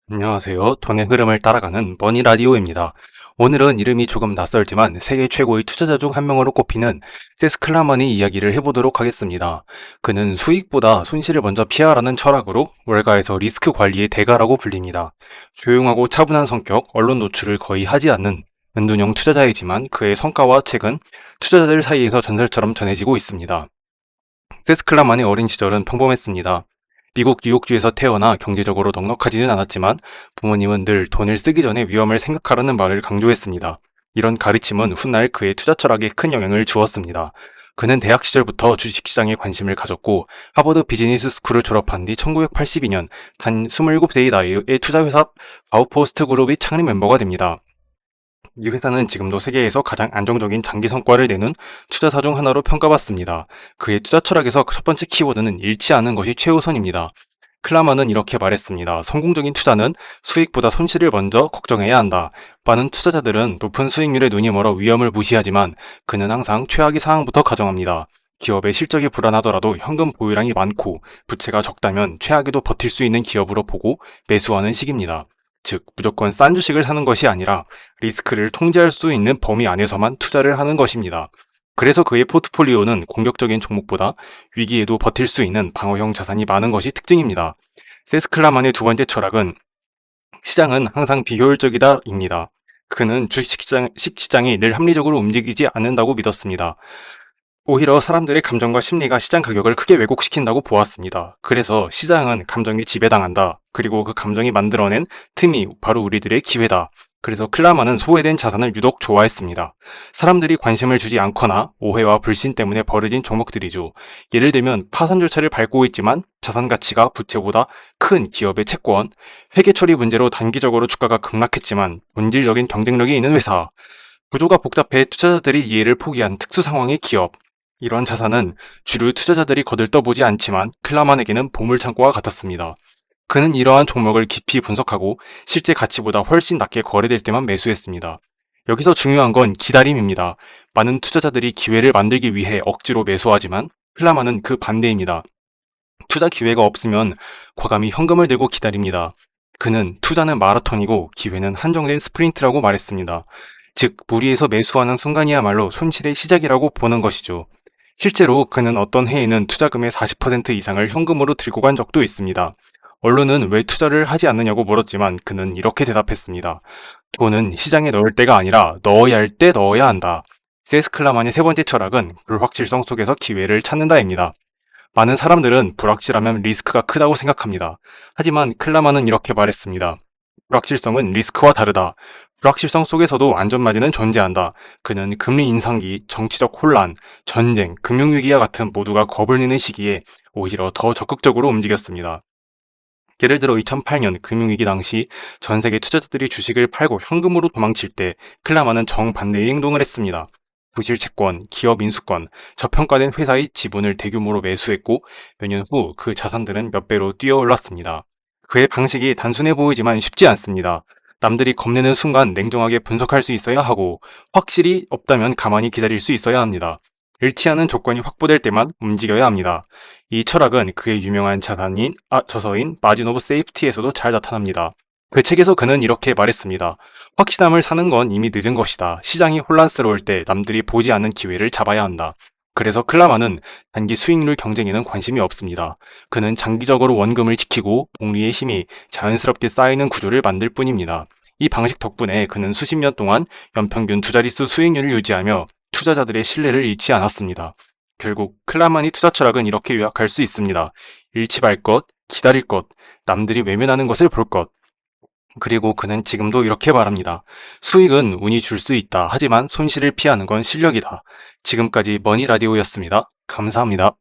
안녕하세요. 돈의 흐름을 따라가는 머니라디오입니다. 오늘은 이름이 조금 낯설지만 세계 최고의 투자자 중 한 명으로 꼽히는 세스 클라먼의 이야기를 해보도록 하겠습니다. 그는 수익보다 손실을 먼저 피하라는 철학으로 월가에서 리스크 관리의 대가라고 불립니다. 조용하고 차분한 성격, 언론 노출을 거의 하지 않는 은둔형 투자자이지만 그의 성과와 책은 투자자들 사이에서 전설처럼 전해지고 있습니다. 세스 클라만의 어린 시절은 평범했습니다. 미국 뉴욕주에서 태어나 경제적으로 넉넉하지는 않았지만 부모님은 늘 돈을 쓰기 전에 위험을 생각하라는 말을 강조했습니다. 이런 가르침은 훗날 그의 투자 철학에 큰 영향을 주었습니다. 그는 대학 시절부터 주식시장에 관심을 가졌고 하버드 비즈니스 스쿨을 졸업한 뒤 1982년 단 27세의 나이에 투자회사 바우포스트 그룹의 창립 멤버가 됩니다. 이 회사는 지금도 세계에서 가장 안정적인 장기 성과를 내는 투자사 중 하나로 평가받습니다. 그의 투자 철학에서 첫 번째 키워드는 잃지 않는 것이 최우선입니다. 클라만은 이렇게 말했습니다. 성공적인 투자는 수익보다 손실을 먼저 걱정해야 한다. 많은 투자자들은 높은 수익률에 눈이 멀어 위험을 무시하지만 그는 항상 최악의 상황부터 가정합니다. 기업의 실적이 불안하더라도 현금 보유량이 많고 부채가 적다면 최악에도 버틸 수 있는 기업으로 보고 매수하는 식입니다. 즉, 무조건 싼 주식을 사는 것이 아니라 리스크를 통제할 수 있는 범위 안에서만 투자를 하는 것입니다. 그래서 그의 포트폴리오는 공격적인 종목보다 위기에도 버틸 수 있는 방어형 자산이 많은 것이 특징입니다. 세스 클라만의 두 번째 철학은 시장은 항상 비효율적이다입니다. 그는 주식시장이 늘 합리적으로 움직이지 않는다고 믿었습니다. 오히려 사람들의 감정과 심리가 시장 가격을 크게 왜곡시킨다고 보았습니다. 그래서 시장은 감정에 지배당한다. 그리고 그 감정이 만들어낸 틈이 바로 우리들의 기회다. 그래서 클라만은 소외된 자산을 유독 좋아했습니다. 사람들이 관심을 주지 않거나 오해와 불신 때문에 벌어진 종목들이죠. 예를 들면 파산 절차를 밟고 있지만 자산 가치가 부채보다 큰 기업의 채권, 회계 처리 문제로 단기적으로 주가가 급락했지만 본질적인 경쟁력이 있는 회사, 구조가 복잡해 투자자들이 이해를 포기한 특수 상황의 기업, 이런 자산은 주류 투자자들이 거들떠보지 않지만 클라만에게는 보물창고와 같았습니다. 그는 이러한 종목을 깊이 분석하고 실제 가치보다 훨씬 낮게 거래될 때만 매수했습니다. 여기서 중요한 건 기다림입니다. 많은 투자자들이 기회를 만들기 위해 억지로 매수하지만 클라만은 그 반대입니다. 투자 기회가 없으면 과감히 현금을 들고 기다립니다. 그는 투자는 마라톤이고 기회는 한정된 스프린트라고 말했습니다. 즉, 무리해서 매수하는 순간이야말로 손실의 시작이라고 보는 것이죠. 실제로 그는 어떤 해에는 투자금의 40% 이상을 현금으로 들고 간 적도 있습니다. 언론은 왜 투자를 하지 않느냐고 물었지만 그는 이렇게 대답했습니다. 돈은 시장에 넣을 때가 아니라 넣어야 할 때 넣어야 한다. 세스 클라만의 세 번째 철학은 불확실성 속에서 기회를 찾는다입니다. 많은 사람들은 불확실하면 리스크가 크다고 생각합니다. 하지만 클라만은 이렇게 말했습니다. 불확실성은 리스크와 다르다. 불확실성 속에서도 안전마진은 존재한다. 그는 금리 인상기, 정치적 혼란, 전쟁, 금융위기와 같은 모두가 겁을 내는 시기에 오히려 더 적극적으로 움직였습니다. 예를 들어 2008년 금융위기 당시 전 세계 투자자들이 주식을 팔고 현금으로 도망칠 때 클라만은 정반대의 행동을 했습니다. 부실 채권, 기업 인수권, 저평가된 회사의 지분을 대규모로 매수했고 몇 년 후 그 자산들은 몇 배로 뛰어올랐습니다. 그의 방식이 단순해 보이지만 쉽지 않습니다. 남들이 겁내는 순간 냉정하게 분석할 수 있어야 하고 확실히 없다면 가만히 기다릴 수 있어야 합니다. 잃지 않은 조건이 확보될 때만 움직여야 합니다. 이 철학은 그의 유명한 저서인 마진 오브 세이프티에서도 잘 나타납니다. 그 책에서 그는 이렇게 말했습니다. 확실함을 사는 건 이미 늦은 것이다. 시장이 혼란스러울 때 남들이 보지 않는 기회를 잡아야 한다. 그래서 클라만은 단기 수익률 경쟁에는 관심이 없습니다. 그는 장기적으로 원금을 지키고 복리의 힘이 자연스럽게 쌓이는 구조를 만들 뿐입니다. 이 방식 덕분에 그는 수십 년 동안 연평균 두 자릿수 수익률을 유지하며 투자자들의 신뢰를 잃지 않았습니다. 결국 클라만의 투자 철학은 이렇게 요약할 수 있습니다. 잃지 말 것, 기다릴 것, 남들이 외면하는 것을 볼 것. 그리고 그는 지금도 이렇게 말합니다. 수익은 운이 줄 수 있다. 하지만 손실을 피하는 건 실력이다. 지금까지 머니라디오였습니다. 감사합니다.